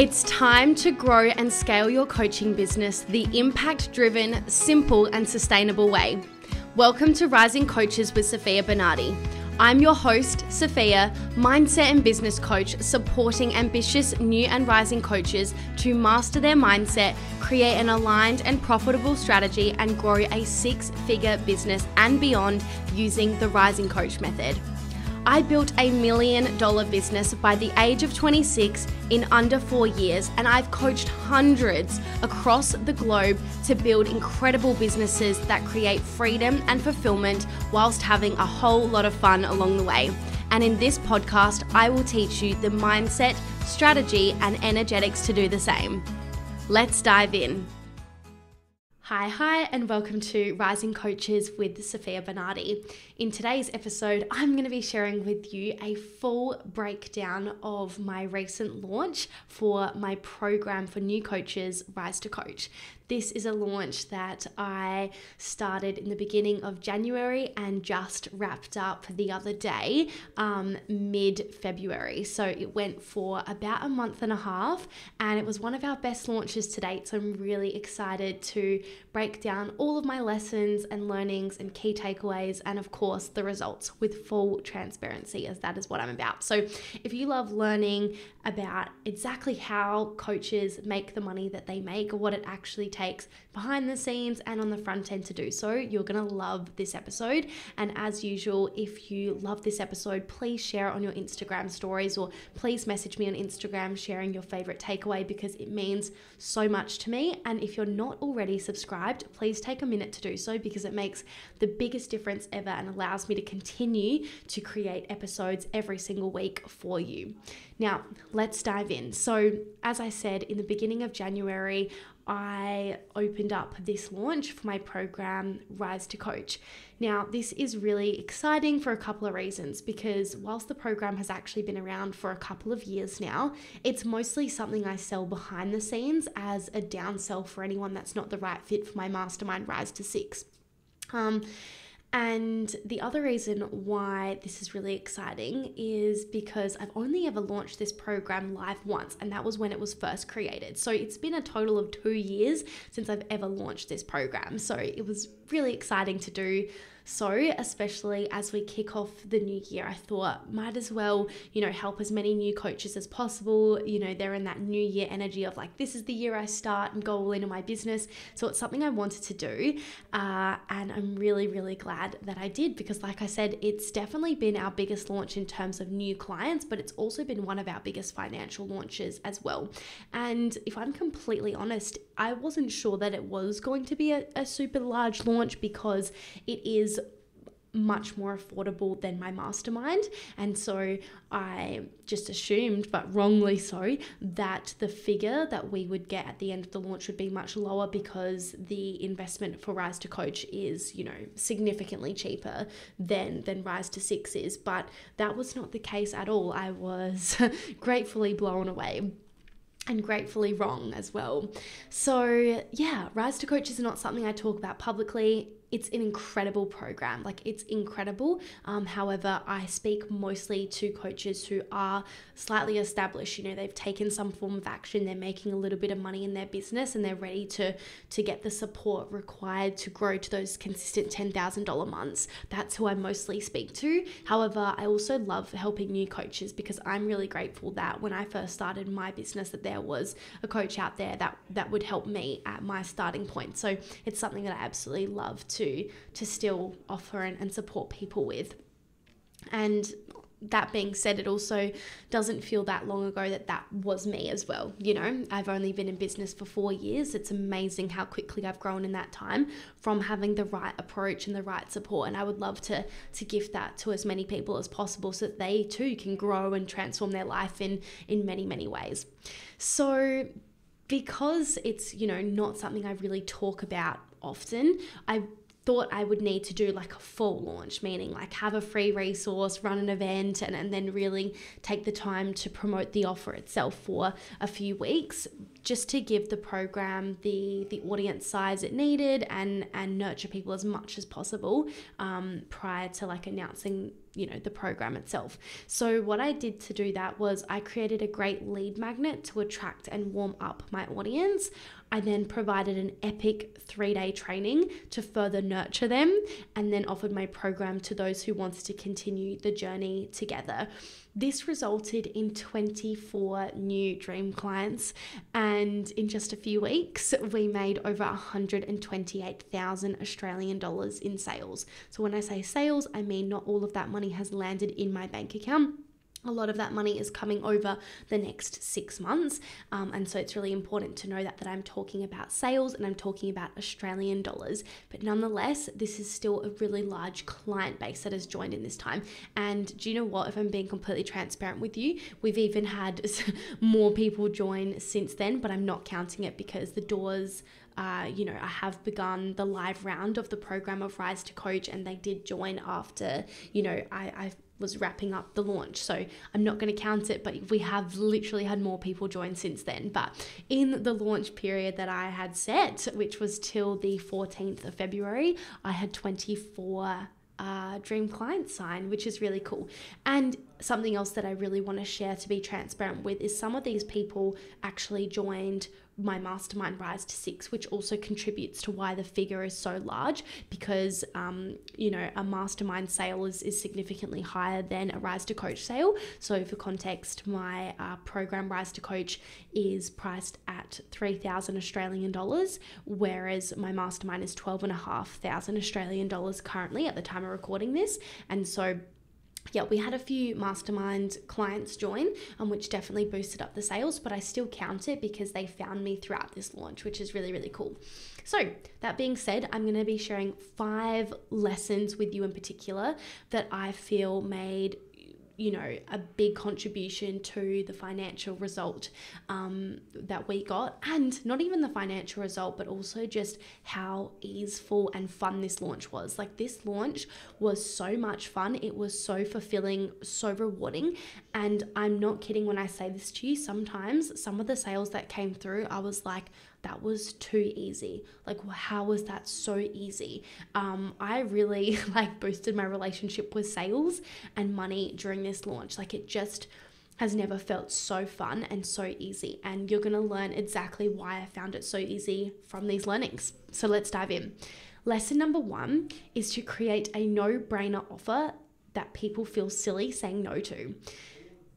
It's time to grow and scale your coaching business the impact-driven, simple and sustainable way. Welcome to Rising Coaches with Sofia Bernardi. I'm your host, Sofia, mindset and business coach, supporting ambitious new and rising coaches to master their mindset, create an aligned and profitable strategy, and grow a six-figure business and beyond using the Rising Coach method. I built a $1 million business by the age of 26 in under 4 years, and I've coached hundreds across the globe to build incredible businesses that create freedom and fulfillment whilst having a whole lot of fun along the way. And in this podcast, I will teach you the mindset, strategy, and energetics to do the same. Let's dive in. Hi, and welcome to Rising Coaches with Sofia Bernardi. In today's episode, I'm going to be sharing with you a full breakdown of my recent launch for my program for new coaches, Rise to Coach. This is a launch that I started in the beginning of January and just wrapped up the other day, mid-February. So it went for about a month and a half, and it was one of our best launches to date. So I'm really excited to break down all of my lessons and learnings and key takeaways, and of course the results with full transparency, as that is what I'm about. So if you love learning about exactly how coaches make the money that they make, or what it actually takes behind the scenes and on the front end to do so, you're going to love this episode. And as usual, if you love this episode, please share it on your Instagram stories, or please message me on Instagram sharing your favorite takeaway, because it means so much to me. And if you're not already subscribed, please take a minute to do so, because it makes the biggest difference ever and allows me to continue to create episodes every single week for you. Now, let's dive in. So, as I said, in the beginning of January, I opened up this launch for my program, Rise to Coach. Now, this is really exciting for a couple of reasons, because whilst the program has actually been around for a couple of years now, it's mostly something I sell behind the scenes as a downsell for anyone that's not the right fit for my mastermind, Rise to Six. And the other reason why this is really exciting is because I've only ever launched this program live once, and that was when it was first created. So it's been a total of 2 years since I've ever launched this program. So it was really exciting to do so, especially as we kick off the new year. I thought might as well, help as many new coaches as possible. They're in that new year energy of like, this is the year I start and go all into my business. So it's something I wanted to do. And I'm really, really glad that I did, because like I said, it's definitely been our biggest launch in terms of new clients, but it's also been one of our biggest financial launches as well. And if I'm completely honest, I wasn't sure that it was going to be a super large launch, because it is much more affordable than my mastermind. And so I just assumed, but wrongly so, that the figure that we would get at the end of the launch would be much lower, because the investment for Rise to Coach is, significantly cheaper than Rise to Six is. But that was not the case at all. I was gratefully blown away. And gratefully wrong as well. So yeah, Rise to Coach is not something I talk about publicly. It's an incredible program. It's incredible. However, I speak mostly to coaches who are slightly established. They've taken some form of action. They're making a little bit of money in their business, and they're ready to get the support required to grow to those consistent $10,000 months. That's who I mostly speak to. However, I also love helping new coaches, because I'm really grateful that when I first started my business, that there was a coach out there that would help me at my starting point. So it's something that I absolutely love to still offer and support people with. And that being said, it also doesn't feel that long ago that was me as well. I've only been in business for 4 years. It's amazing how quickly I've grown in that time from having the right approach and the right support. And I would love to gift that to as many people as possible, so that they too can grow and transform their life in many, many ways. So because it's, not something I really talk about often, I thought I would need to do like a full launch, meaning like have a free resource, run an event, and then really take the time to promote the offer itself for a few weeks just to give the program the audience size it needed and nurture people as much as possible prior to like announcing the program itself. So what I did to do that was I created a great lead magnet to attract and warm up my audience. I then provided an epic 3-day training to further nurture them, and then offered my program to those who wanted to continue the journey together. This resulted in 24 new dream clients, and in just a few weeks, we made over 128,000 Australian dollars in sales. So when I say sales, I mean not all of that money has landed in my bank account. A lot of that money is coming over the next 6 months. And so it's really important to know that I'm talking about sales and I'm talking about Australian dollars. But nonetheless, this is still a really large client base that has joined in this time. And do you know what? If I'm being completely transparent with you, we've even had more people join since then, but I'm not counting it because the doors I have begun the live round of the program of Rise to Coach, and they did join after, I was wrapping up the launch. So I'm not going to count it, but we have literally had more people join since then. But in the launch period that I had set, which was till the 14th of February, I had 24 dream clients sign, which is really cool. And something else that I really want to share to be transparent with is some of these people actually joined my mastermind Rise to 6, which also contributes to why the figure is so large, because a mastermind sale is significantly higher than a Rise to Coach sale. So for context, my program Rise to Coach is priced at 3,000 Australian dollars, whereas my mastermind is 12,500 Australian dollars currently at the time of recording this. And so yeah, we had a few mastermind clients join, which definitely boosted up the sales, but I still count it because they found me throughout this launch, which is really, really cool. So that being said, I'm going to be sharing 5 lessons with you in particular that I feel made a big contribution to the financial result that we got, and not even the financial result, but also just how easeful and fun this launch was. Like, this launch was so much fun. It was so fulfilling, so rewarding. And I'm not kidding when I say this to you. Sometimes some of the sales that came through, I was like, that was too easy. Like, how was that so easy? I really boosted my relationship with sales and money during this launch. Like, it just has never felt so fun and so easy. And you're going to learn exactly why I found it so easy from these learnings. So let's dive in. Lesson number 1 is to create a no-brainer offer that people feel silly saying no to.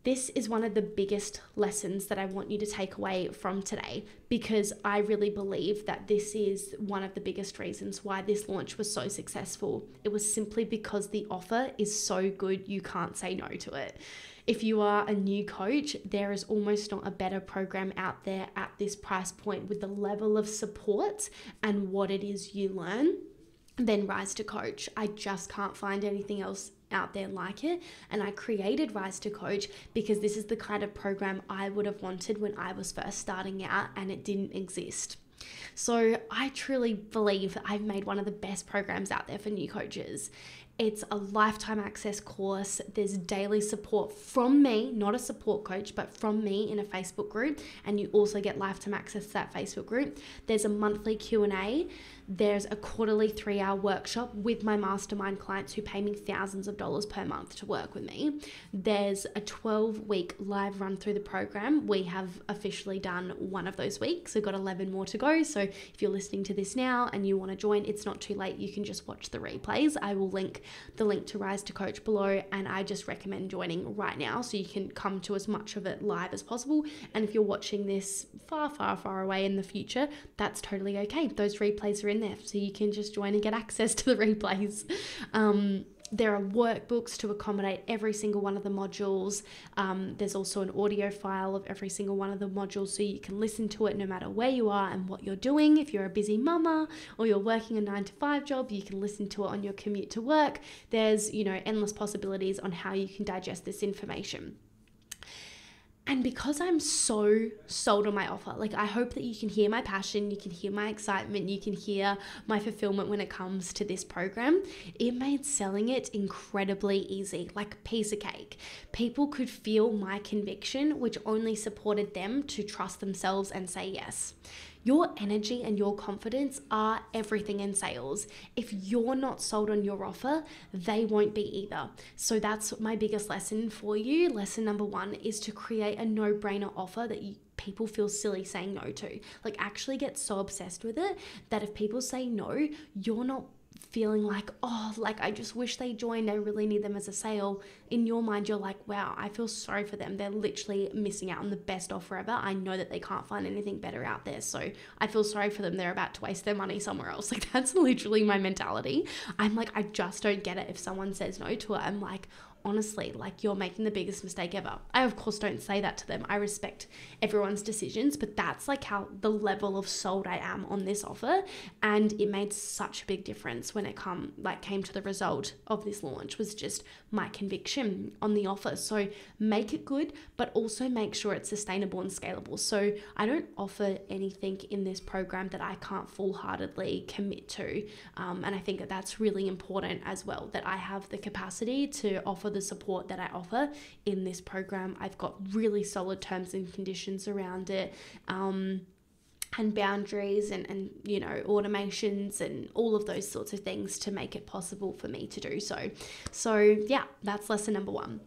This is one of the biggest lessons that I want you to take away from today, because I really believe that this is one of the biggest reasons why this launch was so successful. It was simply because the offer is so good you can't say no to it. If you are a new coach, there is almost not a better program out there at this price point with the level of support and what it is you learn than Rise to Coach. I just can't find anything else out there like it. And I created Rise to Coach because this is the kind of program I would have wanted when I was first starting out and it didn't exist. So I truly believe that I've made one of the best programs out there for new coaches. It's a lifetime access course. There's daily support from me, not a support coach, but from me in a Facebook group. And you also get lifetime access to that Facebook group. There's a monthly Q&A. There's a quarterly 3-hour workshop with my mastermind clients who pay me thousands of dollars per month to work with me. There's a 12-week live run through the program. We have officially done one of those weeks. We've got 11 more to go. So if you're listening to this now and you want to join, it's not too late. You can just watch the replays. I will link the link to Rise to Coach below, and I just recommend joining right now so you can come to as much of it live as possible. And if you're watching this far, far, far away in the future, that's totally okay. Those replays are in there, so you can just join and get access to the replays. There are workbooks to accommodate every single one of the modules. There's also an audio file of every single one of the modules, so you can listen to it no matter where you are and what you're doing. If you're a busy mama or you're working a 9-to-5 job, you can listen to it on your commute to work. There's, endless possibilities on how you can digest this information. And because I'm so sold on my offer, like I hope that you can hear my passion, you can hear my excitement, you can hear my fulfillment when it comes to this program. It made selling it incredibly easy, like a piece of cake. People could feel my conviction, which only supported them to trust themselves and say yes. Your energy and your confidence are everything in sales. If you're not sold on your offer, they won't be either. So that's my biggest lesson for you. Lesson number 1 is to create a no-brainer offer that people feel silly saying no to. Like actually get so obsessed with it that if people say no, you're not feeling like, oh, like I just wish they joined, I really need them as a sale. In your mind, you're like, wow, I feel sorry for them. They're literally missing out on the best offer ever. I know that they can't find anything better out there. So I feel sorry for them. They're about to waste their money somewhere else. Like that's literally my mentality. I'm like, I just don't get it. If someone says no to it, I'm like, honestly, like you're making the biggest mistake ever. I of course don't say that to them. I respect everyone's decisions, but that's like how the level of sold I am on this offer. And it made such a big difference when it came to the result of this launch, was just my conviction on the offer. So make it good, but also make sure it's sustainable and scalable. So I don't offer anything in this program that I can't full-heartedly commit to. And I think that that's really important as well, that I have the capacity to offer the support that I offer in this program. I've got really solid terms and conditions around it, and boundaries and you know, automations and all of those sorts of things to make it possible for me to do so. So yeah, that's lesson number 1.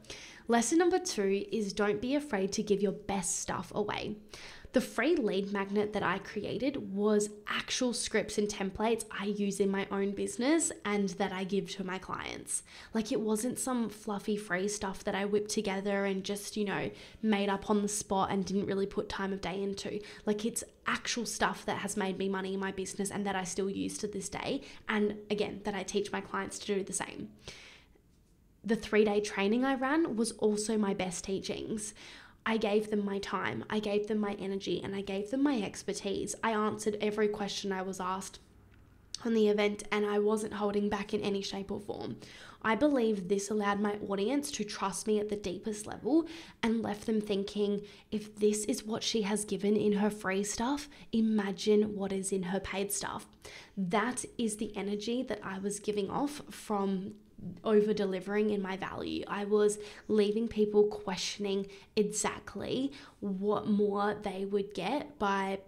Lesson number 2 is don't be afraid to give your best stuff away. The free lead magnet that I created was actual scripts and templates I use in my own business and that I give to my clients. Like it wasn't some fluffy free stuff that I whipped together and just, you know, made up on the spot and didn't really put time of day into. Like it's actual stuff that has made me money in my business and that I still use to this day. And again, that I teach my clients to do the same. The 3-day training I ran was also my best teachings. I gave them my time, I gave them my energy, and I gave them my expertise. I answered every question I was asked on the event, and I wasn't holding back in any shape or form. I believe this allowed my audience to trust me at the deepest level and left them thinking, if this is what she has given in her free stuff, imagine what is in her paid stuff. That is the energy that I was giving off from over delivering in my value. I was leaving people questioning exactly what more they would get by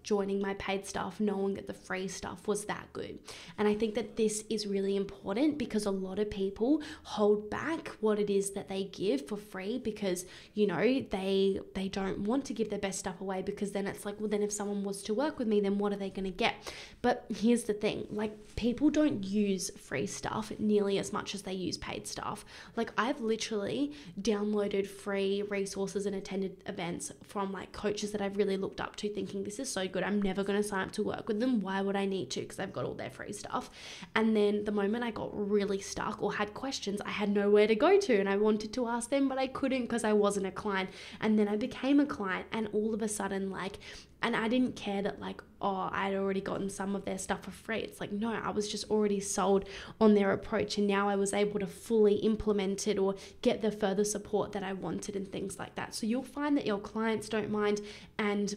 joining my paid stuff, knowing that the free stuff was that good. And I think that this is really important because a lot of people hold back what it is that they give for free because, you know, they don't want to give their best stuff away because then it's like, well, then if someone was to work with me, then what are they going to get? But here's the thing, like people don't use free stuff nearly as much as they use paid stuff. Like I've literally downloaded free resources and attended events from like coaches that I've really looked up to, thinking this is so good, I'm never going to sign up to work with them. Why would I need to? Because I've got all their free stuff. And then the moment I got really stuck or had questions, I had nowhere to go to and I wanted to ask them, but I couldn't because I wasn't a client. And then I became a client and all of a sudden and I didn't care that I'd already gotten some of their stuff for free. It's like, no, I was just already sold on their approach and now I was able to fully implement it or get the further support that I wanted and things like that. So you'll find that your clients don't mind and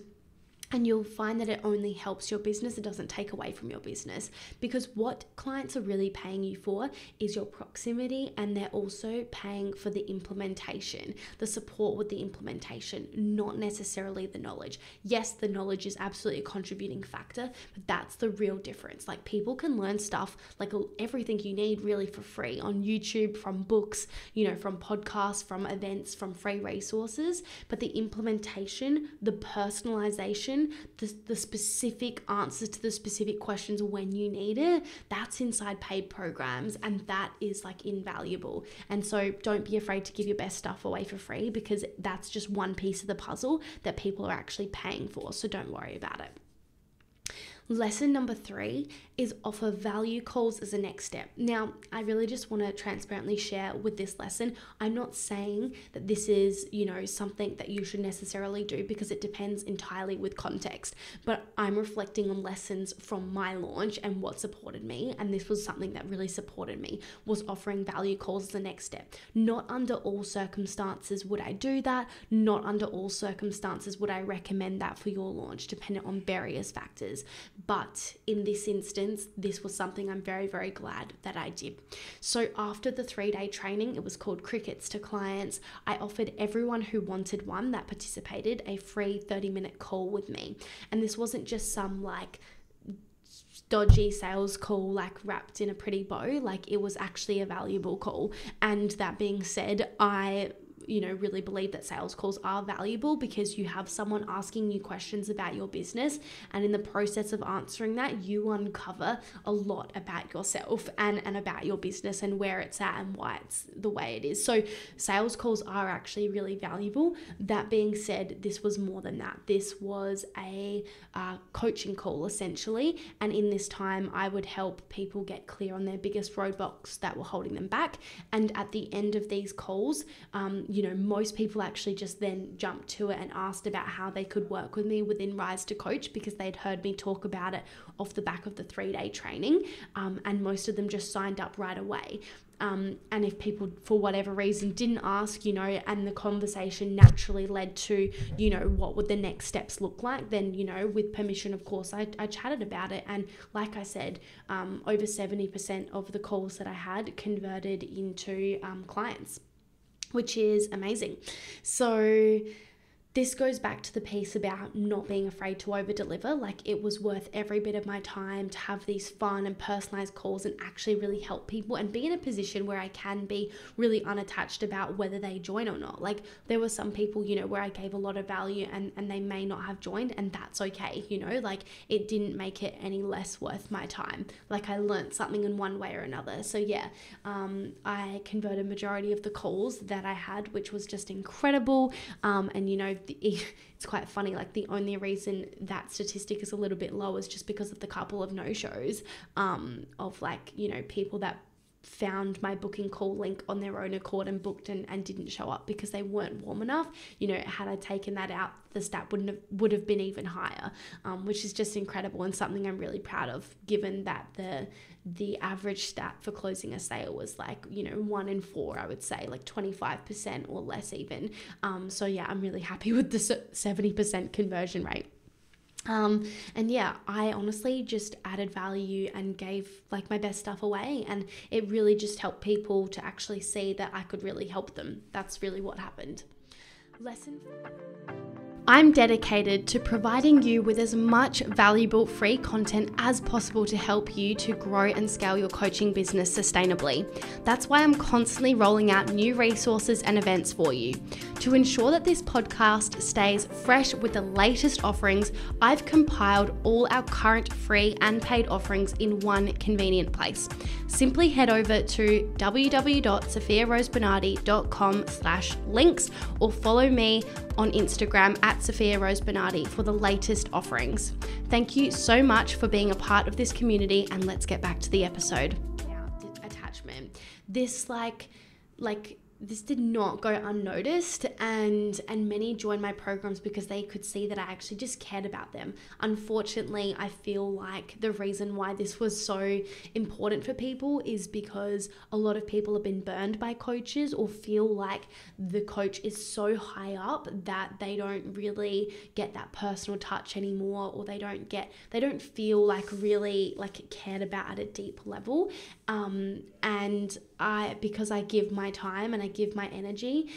you'll find that it only helps your business. It doesn't take away from your business because what clients are really paying you for is your proximity, and they're also paying for the implementation, the support with the implementation, not necessarily the knowledge. Yes, the knowledge is absolutely a contributing factor, but that's the real difference. Like people can learn stuff, like everything you need really for free on YouTube, from books, you know, from podcasts, from events, from free resources, but the implementation, the personalization, the specific answers to the specific questions when you need it, that's inside paid programs, and that is like invaluable. And so don't be afraid to give your best stuff away for free because that's just one piece of the puzzle that people are actually paying for. So don't worry about it. Lesson number 3 is offer value calls as a next step. Now, I really just want to transparently share with this lesson. I'm not saying that this is, something that you should necessarily do, because it depends entirely with context. But I'm reflecting on lessons from my launch and what supported me. And this was something that really supported me, was offering value calls as the next step. Not under all circumstances would I do that. Not under all circumstances would I recommend that for your launch, depending on various factors. But in this instance, this was something I'm very, very glad that I did. So after the 3-day training, it was called Crickets to Clients, I offered everyone who wanted one that participated a free 30-minute call with me. And this wasn't just some dodgy sales call wrapped in a pretty bow. It was actually a valuable call. And that being said, I really believe that sales calls are valuable, because you have someone asking you questions about your business, and in the process of answering that, you uncover a lot about yourself and about your business and where it's at and why it's the way it is. So sales calls are actually really valuable. That being said, this was more than that. This was a coaching call essentially, and in this time I would help people get clear on their biggest roadblocks that were holding them back. And at the end of these calls, most people actually just then jumped to it and asked about how they could work with me within Rise to Coach, because they'd heard me talk about it off the back of the 3-day training. And most of them just signed up right away. And if people, for whatever reason, didn't ask, and the conversation naturally led to, what would the next steps look like, then, with permission, of course, I chatted about it. And like I said, over 70% of the calls that I had converted into clients, which is amazing. So this goes back to the piece about not being afraid to over deliver. It was worth every bit of my time to have these fun and personalized calls and actually really help people and be in a position where I can be really unattached about whether they join or not. There were some people, where I gave a lot of value and they may not have joined, and that's okay. It didn't make it any less worth my time. I learned something in one way or another. So yeah, I converted majority of the calls that I had, which was just incredible. And it's quite funny, the only reason that statistic is a little bit low is just because of the couple of no-shows of people that found my booking call link on their own accord and booked and didn't show up because they weren't warm enough. Had I taken that out, the stat would have been even higher, which is just incredible and something I'm really proud of, given that the average stat for closing a sale was 1 in 4, I would say, 25% or less even. So yeah, I'm really happy with the 70% conversion rate. And yeah, I honestly just added value and gave my best stuff away, and it really just helped people to actually see that I could really help them. That's really what happened. I'm dedicated to providing you with as much valuable free content as possible to help you to grow and scale your coaching business sustainably. That's why I'm constantly rolling out new resources and events for you. To ensure that this podcast stays fresh with the latest offerings, I've compiled all our current free and paid offerings in one convenient place. Simply head over to www.sofiarosebernardi.com/links or follow me on Instagram at Sofia Rose Bernardi for the latest offerings. Thank you so much for being a part of this community, and let's get back to the episode. Attachment. This this did not go unnoticed, and many joined my programs because they could see that I actually just cared about them. Unfortunately, I feel like the reason why this was so important for people is because a lot of people have been burned by coaches or feel like the coach is so high up that they don't really get that personal touch anymore, or they don't feel really cared about at a deep level. And because I give my time and I give my energy,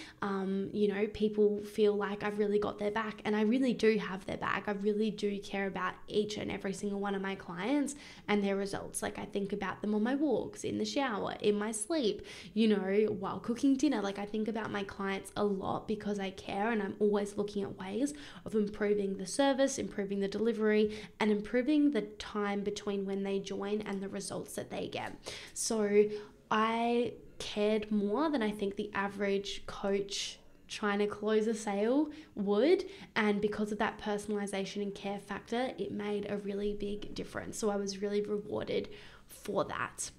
people feel like I've really got their back, and I really do have their back. I really do care about each and every single one of my clients and their results. I think about them on my walks, in the shower, in my sleep, while cooking dinner. I think about my clients a lot because I care, and I'm always looking at ways of improving the service, improving the delivery, and improving the time between when they join and the results that they get. So I cared more than I think the average coach trying to close a sale would. And because of that personalization and care factor, it made a really big difference. So I was really rewarded for that.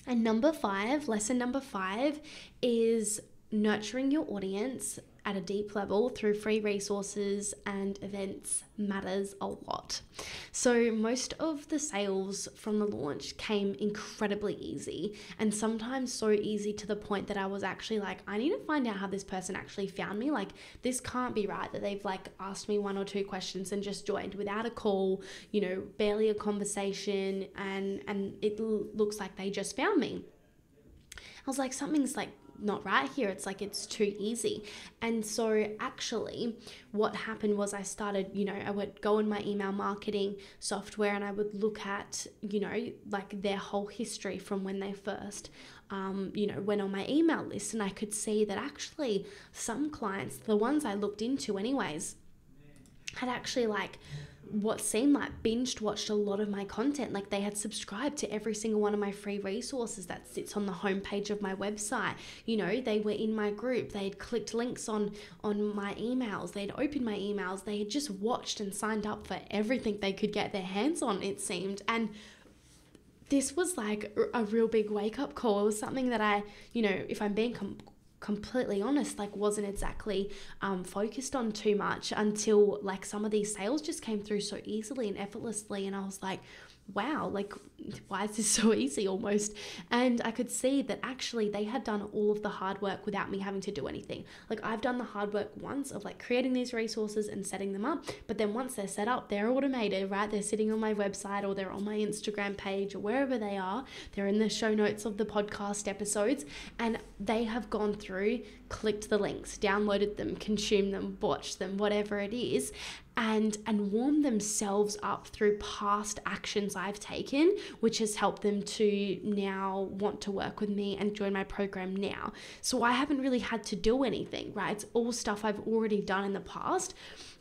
And lesson number 5 is nurturing your audience at a deep level through free resources and events matters a lot. So most of the sales from the launch came incredibly easy, and sometimes so easy to the point that I was actually like, I need to find out how this person actually found me. Like, this can't be right that they've like asked me 1 or 2 questions and just joined without a call, barely a conversation, and it looks like they just found me. I was like, something's like not right here. It's like, it's too easy. And so actually what happened was I started, I would go in my email marketing software and I would look at, like their whole history from when they first, went on my email list. And I could see that actually some clients, the ones I looked into anyways, had actually like what seemed like watched a lot of my content. Like, they had subscribed to every single one of my free resources that sits on the homepage of my website. They were in my group. They had clicked links on my emails. They'd opened my emails. They had just watched and signed up for everything they could get their hands on, it seemed. And this was like a real big wake up call. It was something that I, if I'm being completely honest, like wasn't exactly focused on too much until like some of these sales just came through so easily and effortlessly, and I was like, wow, like why is this so easy almost? And I could see that actually they had done all of the hard work without me having to do anything. Like, I've done the hard work once of like creating these resources and setting them up, but then once they're set up, they're automated, right? They're sitting on my website or they're on my Instagram page or wherever they are. They're in the show notes of the podcast episodes, and they have gone through, clicked the links, downloaded them, consumed them, watched them, whatever it is, and warm themselves up through past actions I've taken, which has helped them to now want to work with me and join my program now. So I haven't really had to do anything, right? It's all stuff I've already done in the past.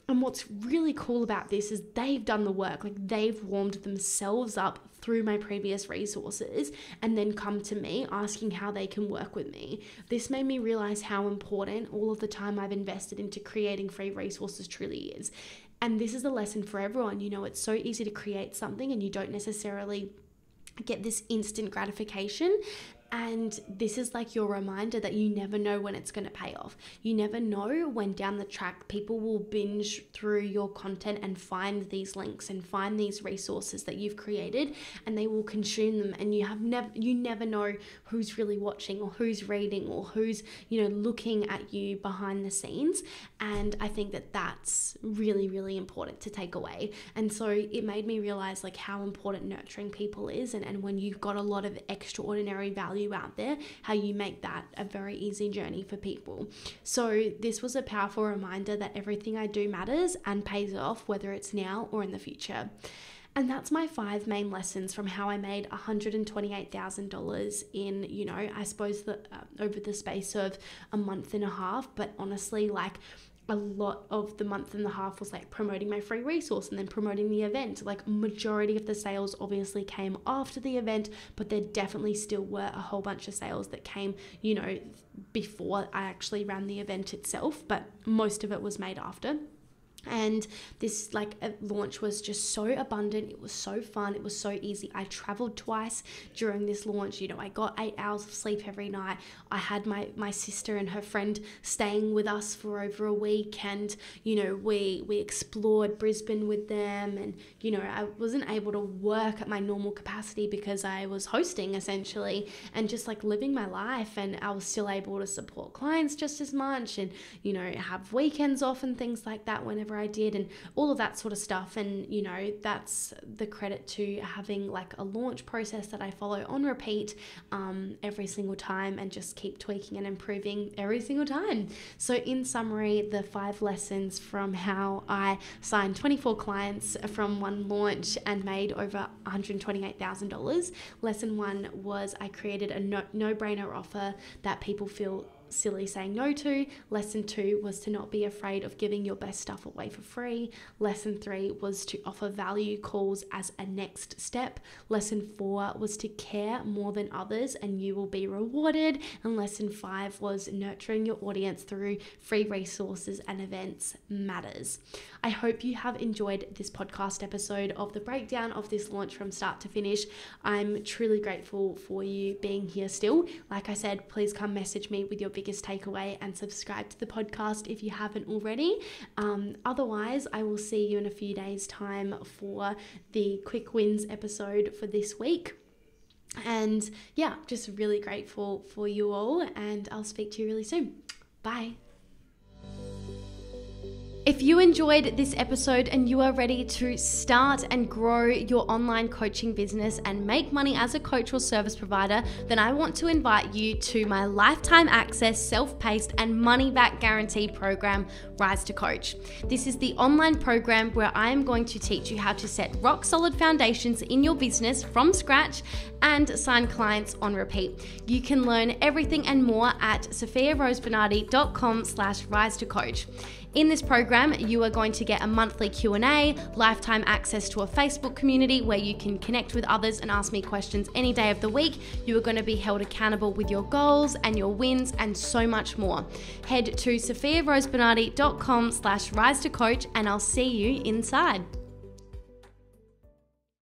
And what's really cool about this is they've done the work. Like, they've warmed themselves up through my previous resources and then come to me asking how they can work with me. This made me realize how important all of the time I've invested into creating free resources truly is. And this is a lesson for everyone. It's so easy to create something and you don't necessarily get this instant gratification. And this is like your reminder that you never know when it's going to pay off. You never know when down the track people will binge through your content and find these links and find these resources that you've created, and they will consume them. And you never know who's really watching or who's reading or who's, looking at you behind the scenes. And I think that that's really, really important to take away. And so it made me realize like how important nurturing people is, and when you've got a lot of extraordinary value out there, how you make that a very easy journey for people. So this was a powerful reminder that everything I do matters and pays off, whether it's now or in the future. And that's my 5 main lessons from how I made $128,000 in, I suppose that over the space of a month and a half. But honestly, like, a lot of the month and a half was like promoting my free resource and then promoting the event. Like, majority of the sales obviously came after the event, but there definitely still were a whole bunch of sales that came, before I actually ran the event itself, but most of it was made after. And this launch was just so abundant. It was so fun. It was so easy. I traveled twice during this launch. I got 8 hours of sleep every night. I had my sister and her friend staying with us for over a week, and we explored Brisbane with them, and I wasn't able to work at my normal capacity because I was hosting essentially and just like living my life, and I was still able to support clients just as much and have weekends off and things like that whenever I did, and all of that sort of stuff. And that's the credit to having like a launch process that I follow on repeat every single time, and just keep tweaking and improving every single time. So in summary, the 5 lessons from how I signed 24 clients from one launch and made over $128,000. Lesson 1 was I created a no-brainer offer that people feel silly saying no to. Lesson 2 was to not be afraid of giving your best stuff away for free. Lesson 3 was to offer value calls as a next step. Lesson 4 was to care more than others and you will be rewarded. And lesson 5 was nurturing your audience through free resources and events matters. I hope you have enjoyed this podcast episode of the breakdown of this launch from start to finish. I'm truly grateful for you being here still. Like I said, please come message me with your biggest takeaway and subscribe to the podcast if you haven't already. Otherwise, I will see you in a few days' time for the quick wins episode for this week. And yeah, just really grateful for you all, and I'll speak to you really soon. Bye. If you enjoyed this episode and you are ready to start and grow your online coaching business and make money as a coach or service provider, then I want to invite you to my lifetime access, self-paced and money-back guaranteed program, Rise to Coach. This is the online program where I am going to teach you how to set rock solid foundations in your business from scratch and sign clients on repeat. You can learn everything and more at sofiarosebernardi.com/rise to coach. In this program, you are going to get a monthly Q&A, lifetime access to a Facebook community where you can connect with others and ask me questions any day of the week. You are going to be held accountable with your goals and your wins and so much more. Head to sofiarosebernardi.com/rise to coach and I'll see you inside.